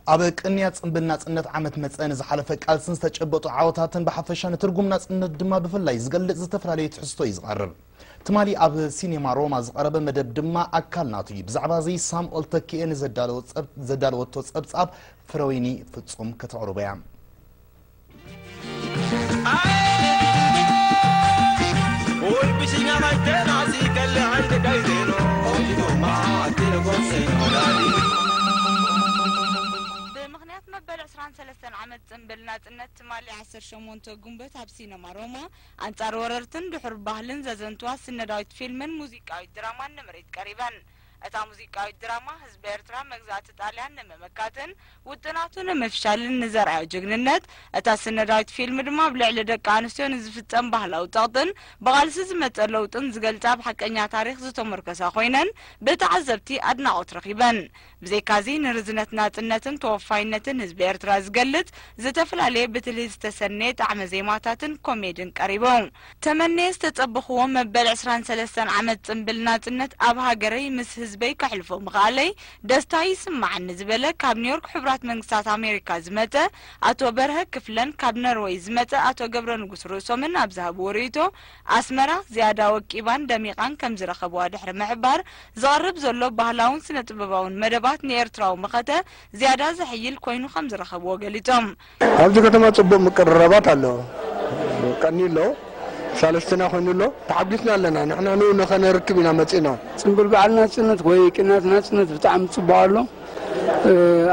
أبك إني أتصنبنا تصنت عمت متسأن إذا حلفك ألسن استجبطوا عوتاتن بحفشان ترجمنا تصنت دما بفلا يزقل زتفر عليه تحسطو يزقرب تمالي أب سينما روما زقرب مدب دما أكل ناتي بزعبازي سام قلتكي إن زدالو توصبت أب فرويني فتصوم كتعربيا والبشينا غيتنا عزيك اللي عندك عايزينه ما تلقون سينولادي بمغنيات مبل 23 عمد زنبلنا تنت مالي 10 شمونتو قنبت هاب سينما روما انتار وررتن دحر باهلن زازنتوا سندايت فيلمن موسيقاوي دراما نمريت قريبا اتا موسيقاوي دراما حزب ኤርትራ መግዛት ጣሊያን ነመመካተን ውጥናቱን መፍሻልን ንዘርዓው ጀግንነት እታ ስነዳዊት ፊልም ድማ ብልዕሊ ደቂ አንስትዮን ዝፍጸም ባህላዊ ጣጥን በቃልሲ ዝመጠለውጥን ዝገልጻ በሐቀኛ ታሪክ ዝተመርከሰ ኮይነን በተዓዘብቲ አድናቆት ረኺበን ብዘይካዚ ንርዝነት ናጽነትን ተወፋይነትን ህዝብ ኤርትራ ዝገልጽ ዝተፈላልየ ብትል ዝተሰነየ ጣዕመ ዜማታትን ኮሜድን ቀሪበው ተመነየ ዝተጸብኽዎ መበል 23 ዓመት ጽምብል ናጽነት ኣብ ሃገረይ ምስ ህዝበይ ከሕልፎ መኻለይ ደስታይ ስማዕን ዝበለ ካብ ኒውዮርክ ሕብራት መንግስታት አሜሪካ ዝመጸ አቶ በርሀ ክፍለን ካብ ኖርዌይ ዝመጸ አቶ ገብረ ንጉስ ርሶምን ኣብዛብ ወሪቶ አስመራ ዝያዳ ወቂባን ደሚቃን ከም ዝረኸብዋ ድሕሪ ምሕባር ዝቐርብ ዘሎ ባህላውን ስነ ጥበባውን መደባት ንኤርትራው መኸተ ዝያዳ ዝሕይል ኮይኑ ከም ዝረኸብዎ ገሊጾም ኣብዚ ከተማ ጽቡቕ ምቅርራባት ኣሎ ቀኒሎ ثالثنا خنلو تعبدنا لنا نحن نخنا ركبنا مصينا صنبل بعلنا صنت ወይ ቅናትና ጽነት በጣም ጽባዋሎ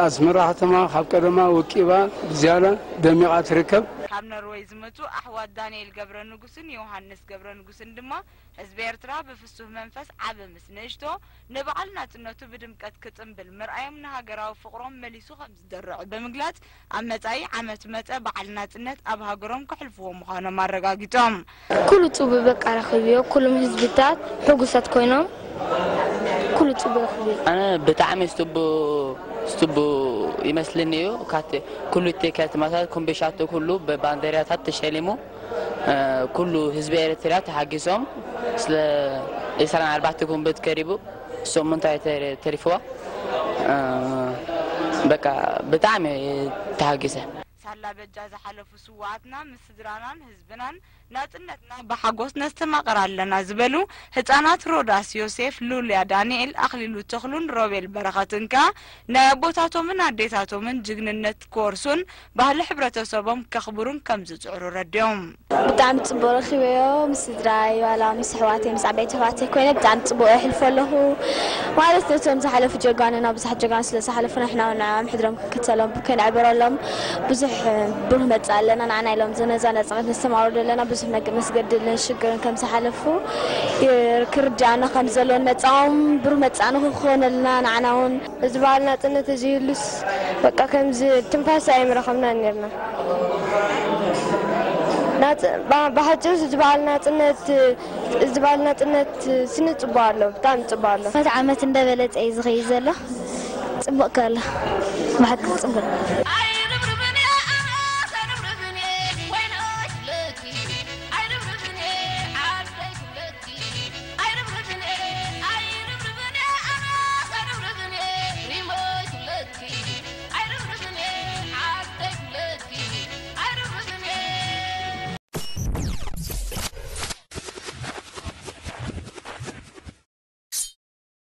አስመራ ከተማ ካብ ቀደማ ወቂባ ዝያዳ ደሚቃ ትርከብ ካብ ኖርዌይ ዝመጹ አሕዋት ዳንኤል ገብረ ንጉስን ዮሐንስ ገብረ ንጉስን ድማ ህዝብ ኤርትራ በፍሱህ መንፈስ ዓበ ምስነሽቶ ንበዓልና ጽነቱ በድምቀት ክጽምብል ምርአዮም ንሃገራዊ ፍቅሮም መሊሱ ከም ዝደርዑ በመግላጽ አመጻይ ዓመት መጸ በዓልና ጽነት ኣብ ሃገሮም ከሕልፍዎ ምዃኖም አረጋጊጦም ኩሉ ጽቡቅ በቃ ረኽብዮ ኩሉም ህዝብታት ሕጉሳት ኮይኖም ኩሉ ጽቡቅ ረኽብዮ አነ በጣም استبو يمثلنيو كات كل التكات مثلا كومبيشاتو كله ببانديرات تشلمو كله حزب ኤርትራ ተሐግሶም ስለ የሰራን 4 ጉንበት ቀሪቡ ሶምንታይ ተሪፈዋ በቃ በጣም ተሐግሰ ሳላ በጃ ዘሐለፉ ስዋዓትና ምስድራናን ህዝብናን ናጽነትና በሐጎስ ነስተማቀራለና ዝበሉ ህፃናት ሮዳስ ዮሴፍ ሉሊያ ዳንኤል አክሊሉ ተኽሉን ሮቤል በረኻትንካ ነቦታቶምን አዴታቶምን ጅግንነት ኮርሱን ባህል ህብረተሰቦም ከኽብሩን ከም ዝጽዕሩ ረድዮም በጣም ጽቡቅ ኺበዮ ምስድራይ ዋላ ምስሕዋቴ ምስዓበይ ተዋቴ ኮይነ በጣም ጽቡቅ ይሕልፈለሁ ማለት ነቶም ዝሐለፉ ጀጋንና ብዙሕ ጀጋን ስለ ዝሐለፉና احنا ምሕድሮም ከተሎም ከንዕበረሎም ብዙሕ ብሩህ መጻለና ናና ኢሎም ዘነዛና ጽነት ነስተማሩ ደለና ብዙሕ መስገድልን ሽግርን ከም ዝሐለፉ ክርጃና ከም ዘሎን መጻኦም ብሩህ መጻኑ ክኾነልና ናናውን ዝባልና ጽነት እዚህሉስ በቃ ከምዚ ትንፋስ አይምረኸምና ነርና ናት ባሕጭር ዝባልና ጽነት ስንጽባሎ በጣም ጽባሎ ፈት ዓመት እንደበለጸ ይዝኸይ ዘሎ ጽቡቅ ከለ ማሕቅ ጽቡቅ